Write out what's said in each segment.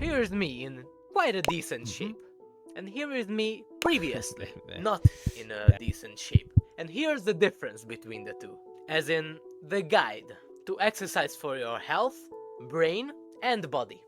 Here's me in quite a decent shape. And here is me previously, not in a decent shape. And here's the difference between the two. As in, the guide to exercise for your health, brain, and body.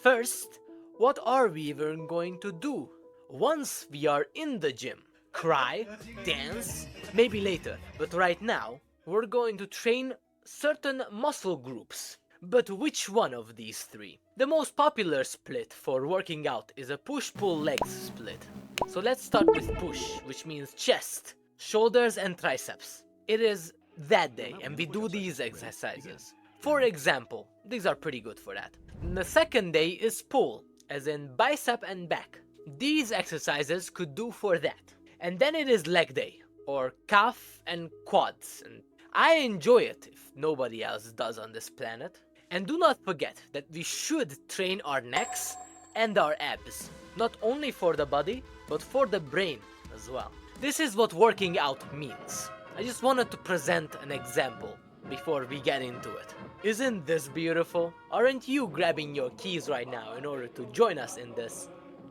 First, what are we even going to do once we are in the gym? Cry, dance, maybe later, but right now, we're going to train certain muscle groups. But which one of these three? The most popular split for working out is a push-pull legs split. So let's start with push, which means chest, shoulders and triceps. It is that day and we do these exercises. For example, these are pretty good for that. The second day is pull, as in bicep and back. These exercises could do for that. And then it is leg day, or calf and quads. And I enjoy it if nobody else does on this planet. And do not forget that we should train our necks and our abs, not only for the body, but for the brain as well. This is what working out means. I just wanted to present an example before we get into it. Isn't this beautiful? Aren't you grabbing your keys right now in order to join us in this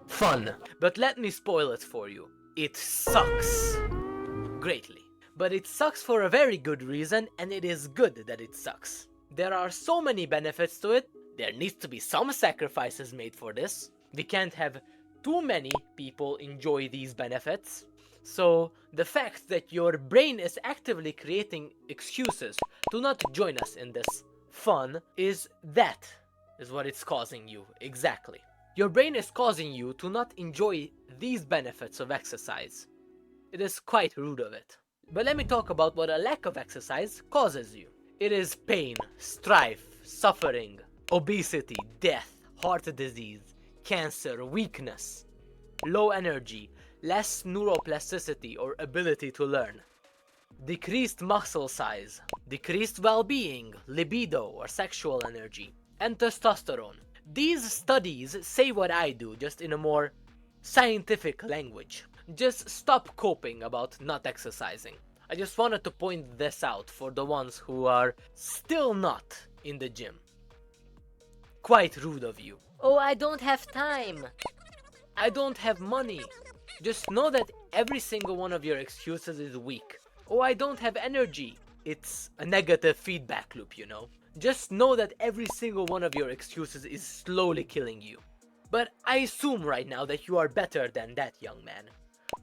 fun? But let me spoil it for you. It sucks greatly. But it sucks for a very good reason, and it is good that it sucks. There are so many benefits to it, there needs to be some sacrifices made for this. We can't have too many people enjoy these benefits. So the fact that your brain is actively creating excuses to not join us in this fun is what it's causing you, exactly. Your brain is causing you to not enjoy these benefits of exercise. It is quite rude of it. But let me talk about what a lack of exercise causes you. It is pain, strife, suffering, obesity, death, heart disease, cancer, weakness, low energy, less neuroplasticity or ability to learn, decreased muscle size, decreased well-being, libido or sexual energy, and testosterone. These studies say what I do, just in a more scientific language. Just stop coping about not exercising. I just wanted to point this out for the ones who are still not in the gym. Quite rude of you. Oh, I don't have time. I don't have money. Just know that every single one of your excuses is weak. Oh, I don't have energy. It's a negative feedback loop, you know. Just know that every single one of your excuses is slowly killing you. But I assume right now that you are better than that, young man.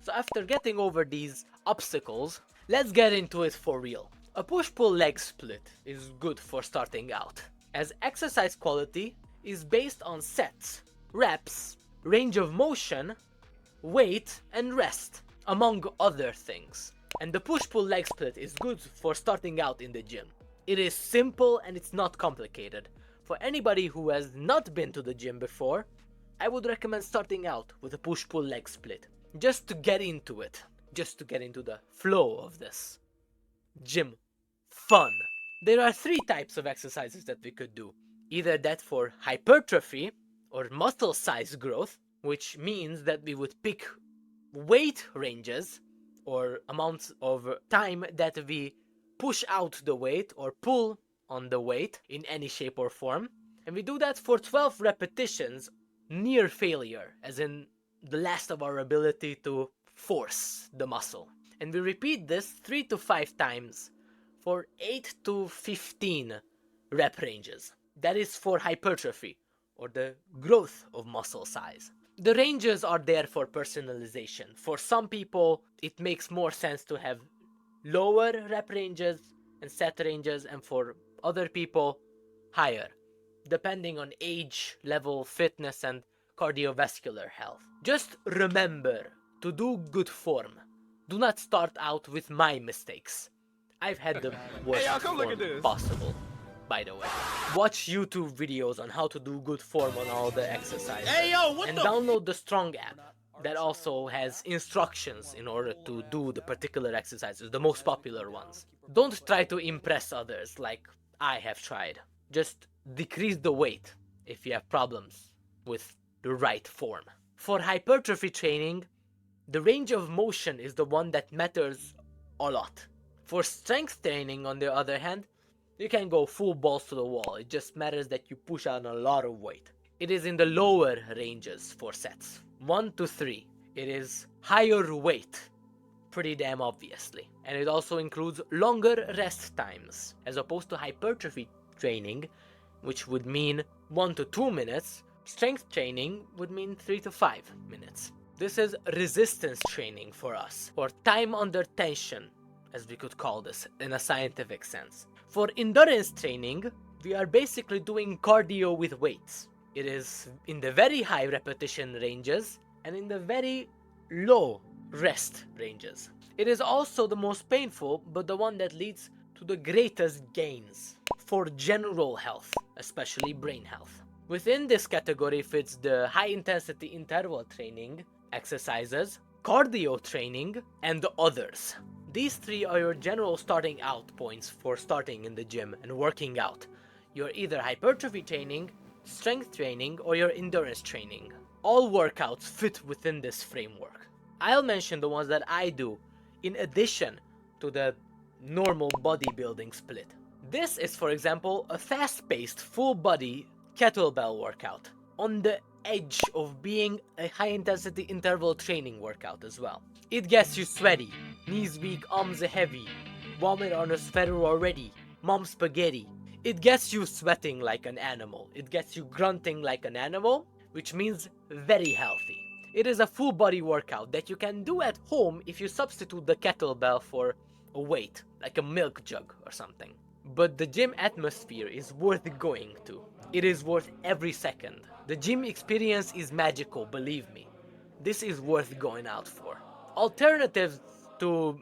So after getting over these obstacles, let's get into it for real. A push-pull leg split is good for starting out, as exercise quality is based on sets, reps, range of motion, weight, and rest, among other things. And the push-pull leg split is good for starting out in the gym. It is simple and it's not complicated. For anybody who has not been to the gym before, I would recommend starting out with a push-pull leg split, just to get into it. Just to get into the flow of this gym fun. There are three types of exercises that we could do. Either that for hypertrophy or muscle size growth, which means that we would pick weight ranges or amounts of time that we push out the weight or pull on the weight in any shape or form. And we do that for 12 repetitions near failure, as in the last of our ability to force the muscle. And we repeat this 3 to 5 times for 8 to 15 rep ranges. That is for hypertrophy, or the growth of muscle size. The ranges are there for personalization. For some people, it makes more sense to have lower rep ranges and set ranges, and for other people, higher, depending on age, level, fitness, and cardiovascular health. Just remember to do good form. Do not start out with my mistakes. I've had the worst form possible, by the way. Watch YouTube videos on how to do good form on all the exercises. And download the Strong app that also has instructions in order to do the particular exercises, the most popular ones. Don't try to impress others like I have tried. Just decrease the weight if you have problems with the right form. For hypertrophy training, the range of motion is the one that matters a lot. For strength training, on the other hand, you can go full balls to the wall. It just matters that you push on a lot of weight. it is in the lower ranges for sets. 1 to 3. It is higher weight, pretty damn obviously. And it also includes longer rest times, as opposed to hypertrophy training, which would mean 1 to 2 minutes. Strength training would mean 3 to 5 minutes. This is resistance training for us, or time under tension, as we could call this in a scientific sense. For endurance training, we are basically doing cardio with weights. It is in the very high repetition ranges and in the very low rest ranges. It is also the most painful, but the one that leads to the greatest gains for general health, especially brain health. Within this category fits the high intensity interval training exercises, cardio training, and the others. These three are your general starting out points for starting in the gym and working out. You're either hypertrophy training, strength training, or your endurance training. All workouts fit within this framework. I'll mention the ones that I do in addition to the normal bodybuilding split. This is, for example, a fast-paced full-body kettlebell workout, on the edge of being a high-intensity interval training workout as well. It gets you sweaty, knees weak, arms heavy, vomit on a sphere already, mom spaghetti. It gets you sweating like an animal. It gets you grunting like an animal, which means very healthy. It is a full body workout that you can do at home if you substitute the kettlebell for a weight, like a milk jug or something. But the gym atmosphere is worth going to. It is worth every second. The gym experience is magical, believe me. This is worth going out for. Alternatives to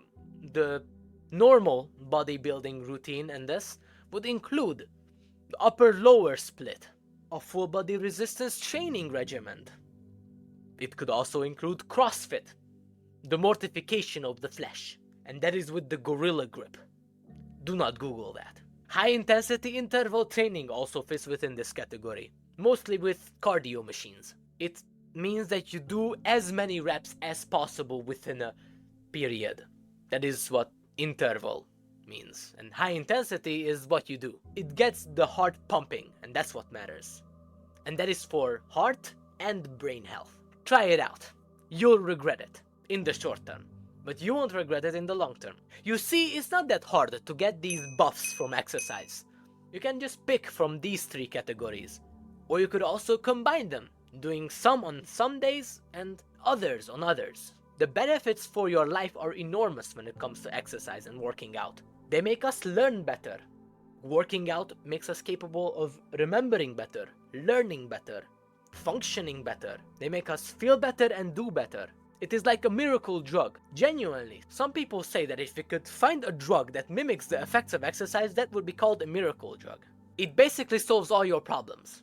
the normal bodybuilding routine and this would include the upper-lower split, a full-body resistance training regimen. It could also include CrossFit, the mortification of the flesh, and that is with the gorilla grip. Do not Google that. High-intensity interval training also fits within this category, mostly with cardio machines. It means that you do as many reps as possible within a period. That is what interval means, and high intensity is what you do. It gets the heart pumping, and that's what matters. And that is for heart and brain health. Try it out. You'll regret it in the short term, but you won't regret it in the long term. You see, it's not that hard to get these buffs from exercise. You can just pick from these three categories, or you could also combine them, doing some on some days and others on others. The benefits for your life are enormous when it comes to exercise and working out. They make us learn better. Working out makes us capable of remembering better, learning better, functioning better. They make us feel better and do better. It is like a miracle drug. Genuinely, some people say that if we could find a drug that mimics the effects of exercise, that would be called a miracle drug. It basically solves all your problems.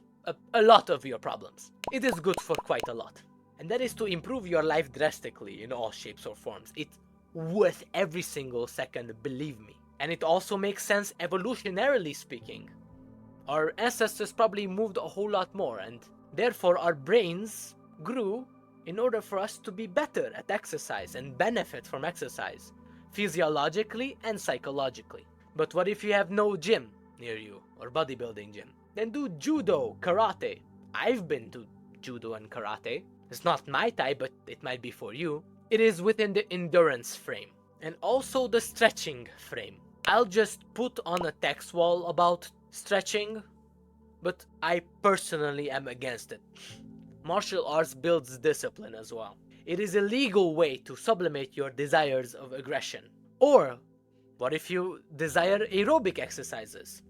A lot of your problems. It is good for quite a lot. And that is to improve your life drastically in all shapes or forms. It's worth every single second, believe me. And it also makes sense evolutionarily speaking. Our ancestors probably moved a whole lot more, and therefore our brains grew in order for us to be better at exercise and benefit from exercise, physiologically and psychologically. But what if you have no gym near you, or bodybuilding gym? Then do judo, karate. I've been to judo and karate. It's not my type, but it might be for you. It is within the endurance frame, and also the stretching frame. I'll just put on a text wall about stretching, but I personally am against it. Martial arts builds discipline as well. It is a legal way to sublimate your desires of aggression. Or, what if you desire aerobic exercises?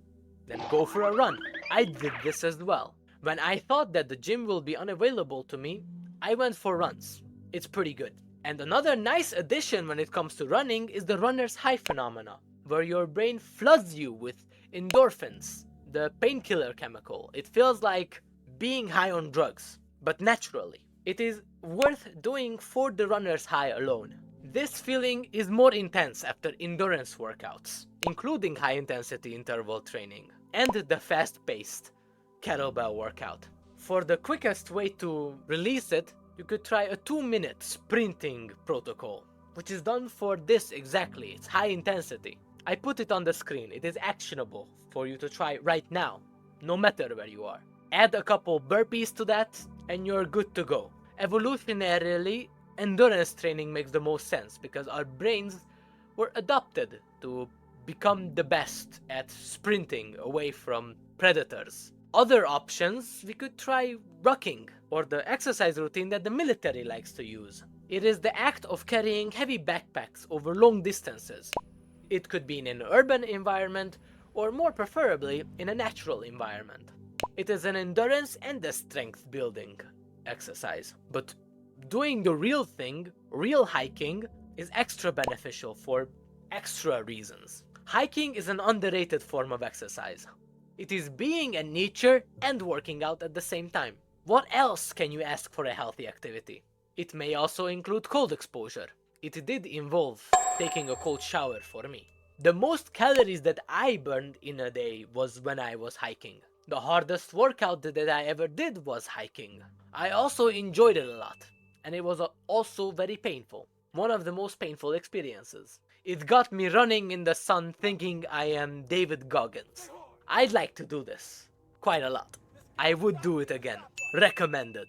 Then go for a run. I did this as well. When I thought that the gym will be unavailable to me, I went for runs. It's pretty good. And another nice addition when it comes to running is the runner's high phenomena, where your brain floods you with endorphins, the painkiller chemical. It feels like being high on drugs, but naturally. It is worth doing for the runner's high alone. This feeling is more intense after endurance workouts, including high-intensity interval training, and the fast-paced kettlebell workout. For the quickest way to release it, you could try a 2-minute sprinting protocol, which is done for this exactly. It's high intensity. I put it on the screen. It is actionable for you to try right now, no matter where you are. Add a couple burpees to that, and you're good to go. Evolutionarily, endurance training makes the most sense because our brains were adapted to become the best at sprinting away from predators. Other options, we could try rucking, or the exercise routine that the military likes to use. It is the act of carrying heavy backpacks over long distances. It could be in an urban environment, or more preferably, in a natural environment. It is an endurance and a strength building exercise. But doing the real thing, real hiking, is extra beneficial for extra reasons. Hiking is an underrated form of exercise. It is being in nature and working out at the same time. What else can you ask for a healthy activity? It may also include cold exposure. It did involve taking a cold shower for me. The most calories that I burned in a day was when I was hiking. The hardest workout that I ever did was hiking. I also enjoyed it a lot, and it was also very painful. One of the most painful experiences. It got me running in the sun thinking I am David Goggins. I'd like to do this. Quite a lot. I would do it again. Recommended.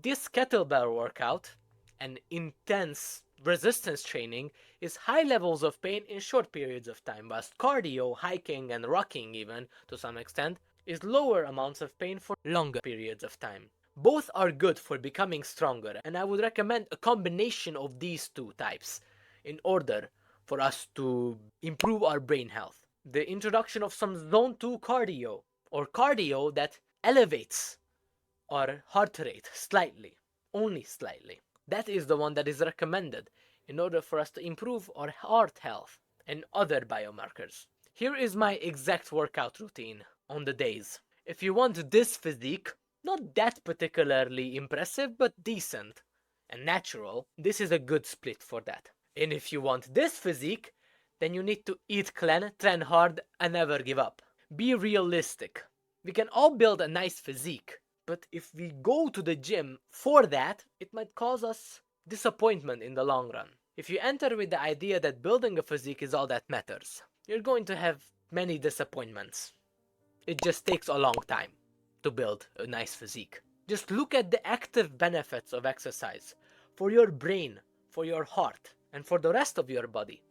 This kettlebell workout and intense resistance training is high levels of pain in short periods of time, whilst cardio, hiking and rocking even, to some extent, is lower amounts of pain for longer periods of time. Both are good for becoming stronger, and I would recommend a combination of these two types in order for us to improve our brain health. The introduction of some zone 2 cardio, or cardio that elevates our heart rate slightly, only slightly. That is the one that is recommended in order for us to improve our heart health and other biomarkers. Here is my exact workout routine on the days. If you want this physique, not that particularly impressive, but decent and natural, this is a good split for that. And if you want this physique, then you need to eat clean, train hard, and never give up. Be realistic. We can all build a nice physique, but if we go to the gym for that, it might cause us disappointment in the long run. If you enter with the idea that building a physique is all that matters, you're going to have many disappointments. It just takes a long time to build a nice physique. Just look at the active benefits of exercise for your brain, for your heart, and for the rest of your body.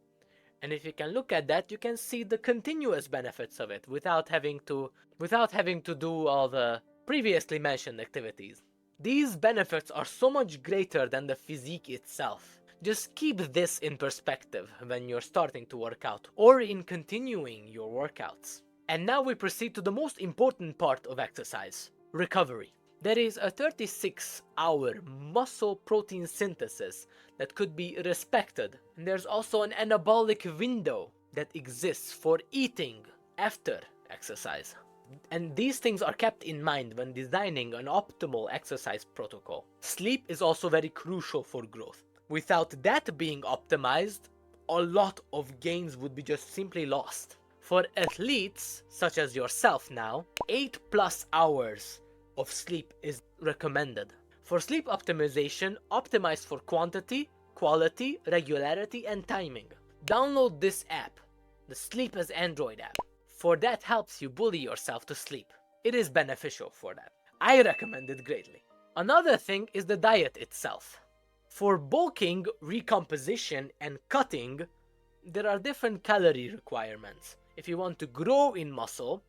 And if you can look at that, you can see the continuous benefits of it without having to do all the previously mentioned activities. These benefits are so much greater than the physique itself. Just keep this in perspective when you're starting to work out or in continuing your workouts. And now we proceed to the most important part of exercise, recovery. There is a 36-hour muscle protein synthesis that could be respected. And there's also an anabolic window that exists for eating after exercise. And these things are kept in mind when designing an optimal exercise protocol. Sleep is also very crucial for growth. Without that being optimized, a lot of gains would be just simply lost. For athletes, such as yourself now, 8+ hours of sleep is recommended. For sleep optimization, optimize for quantity, quality, regularity, and timing. Download this app, the Sleep as Android app. For that helps you bully yourself to sleep. It is beneficial for that. I recommend it greatly. Another thing is the diet itself. For bulking, recomposition, and cutting, there are different calorie requirements. If you want to grow in muscle,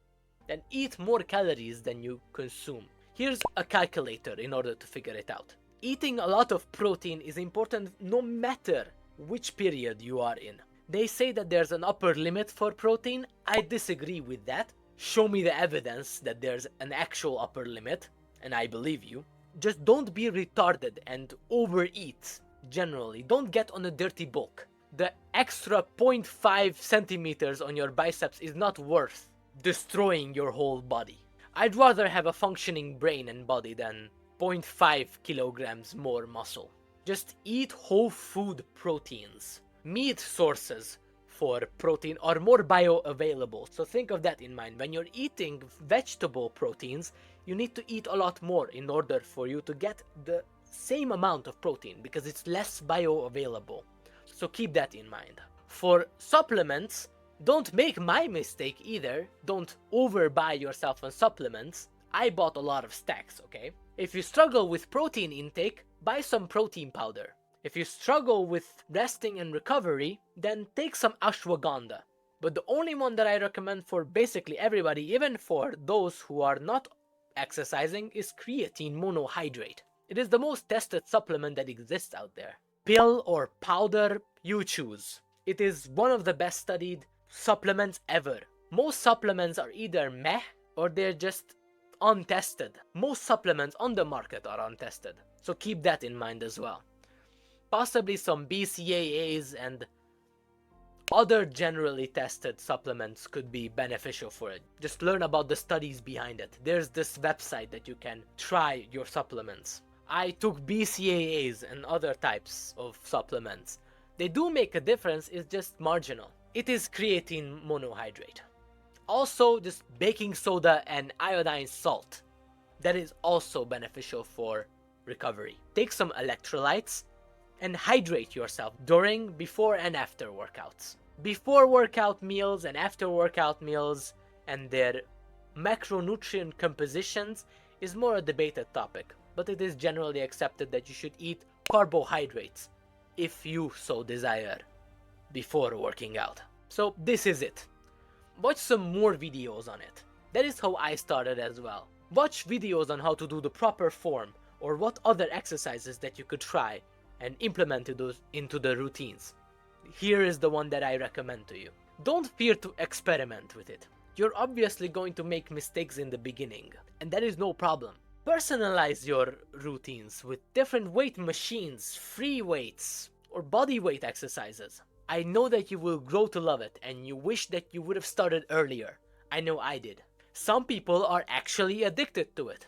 then eat more calories than you consume. Here's a calculator in order to figure it out. Eating a lot of protein is important no matter which period you are in. They say that there's an upper limit for protein. I disagree with that. Show me the evidence that there's an actual upper limit, and I believe you. Just don't be retarded and overeat. Generally, don't get on a dirty bulk. The extra 0.5 centimeters on your biceps is not worth destroying your whole body. I'd rather have a functioning brain and body than 0.5 kilograms more muscle. Just eat whole food proteins. Meat sources for protein are more bioavailable, so think of that in mind. When you're eating vegetable proteins, you need to eat a lot more in order for you to get the same amount of protein because it's less bioavailable. So keep that in mind. For supplements, don't make my mistake either. Don't overbuy yourself on supplements. I bought a lot of stacks, okay? If you struggle with protein intake, buy some protein powder. If you struggle with resting and recovery, then take some ashwagandha. But the only one that I recommend for basically everybody, even for those who are not exercising, is creatine monohydrate. It is the most tested supplement that exists out there. Pill or powder, you choose. It is one of the best studied supplements ever. Most supplements are either meh or they're just untested. Most supplements on the market are untested, so keep that in mind as well. Possibly some BCAAs and other generally tested supplements could be beneficial for it. Just learn about the studies behind it. There's this website that you can try your supplements. I took BCAAs and other types of supplements. They do make a difference, it's just marginal. It is creatine monohydrate. Also, just baking soda and iodine salt. That is also beneficial for recovery. Take some electrolytes and hydrate yourself during, before, and after workouts. Before workout meals and after workout meals and their macronutrient compositions is more a debated topic, but it is generally accepted that you should eat carbohydrates if you so desire before working out. So this is it. Watch some more videos on it. That is how I started as well. Watch videos on how to do the proper form or what other exercises that you could try and implement those into the routines. Here is the one that I recommend to you. Don't fear to experiment with it. You're obviously going to make mistakes in the beginning, and that is no problem. Personalize your routines with different weight machines, free weights, or body weight exercises. I know that you will grow to love it and you wish that you would have started earlier. I know I did. Some people are actually addicted to it.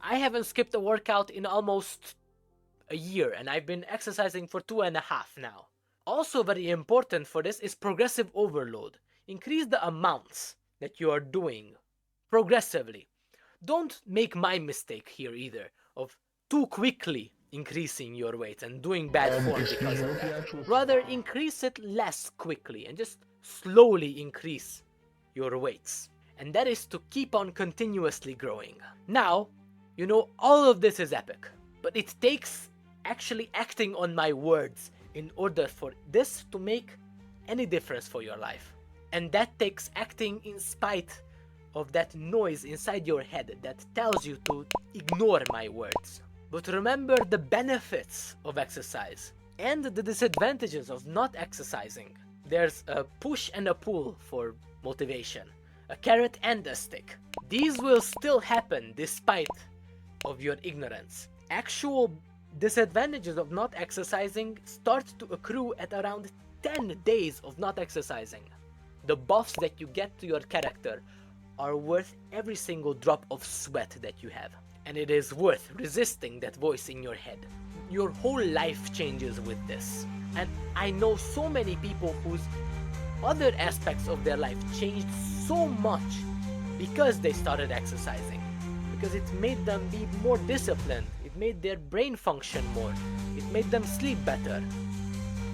I haven't skipped a workout in almost a year and I've been exercising for 2.5 now. Also very important for this is progressive overload. Increase the amounts that you are doing progressively. Don't make my mistake here either of too quickly increasing your weight and doing bad form because of that. Rather increase it less quickly and just slowly increase your weights. And that is to keep on continuously growing. Now, you know, all of this is epic, but it takes actually acting on my words in order for this to make any difference for your life. And that takes acting in spite of that noise inside your head that tells you to ignore my words. But remember the benefits of exercise and the disadvantages of not exercising. There's a push and a pull for motivation, a carrot and a stick. These will still happen despite of your ignorance. Actual disadvantages of not exercising start to accrue at around 10 days of not exercising. The buffs that you get to your character are worth every single drop of sweat that you have. And it is worth resisting that voice in your head. Your whole life changes with this. And I know so many people whose other aspects of their life changed so much because they started exercising. Because it made them be more disciplined. It made their brain function more. It made them sleep better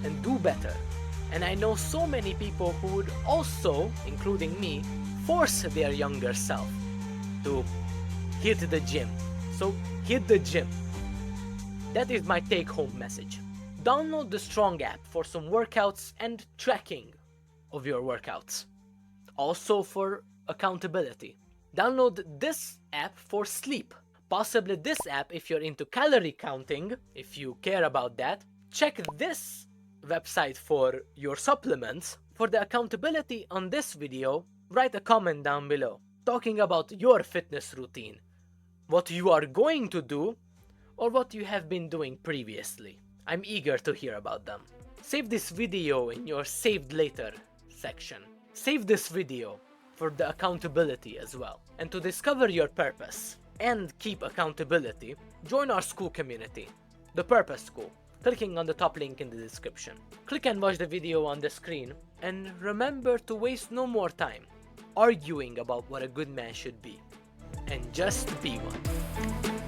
and do better. And I know so many people who would also, including me, force their younger self to hit the gym. So hit the gym. That is my take-home message. Download the Strong app for some workouts and tracking of your workouts. Also for accountability. Download this app for sleep. Possibly this app if you're into calorie counting, if you care about that. Check this website for your supplements. For the accountability on this video, write a comment down below talking about your fitness routine, what you are going to do, or what you have been doing previously. I'm eager to hear about them. Save this video in your saved later section. Save this video for the accountability as well. And to discover your purpose and keep accountability, join our school community, the Purpose School, clicking on the top link in the description. Click and watch the video on the screen, and remember to waste no more time arguing about what a good man should be, and just be one.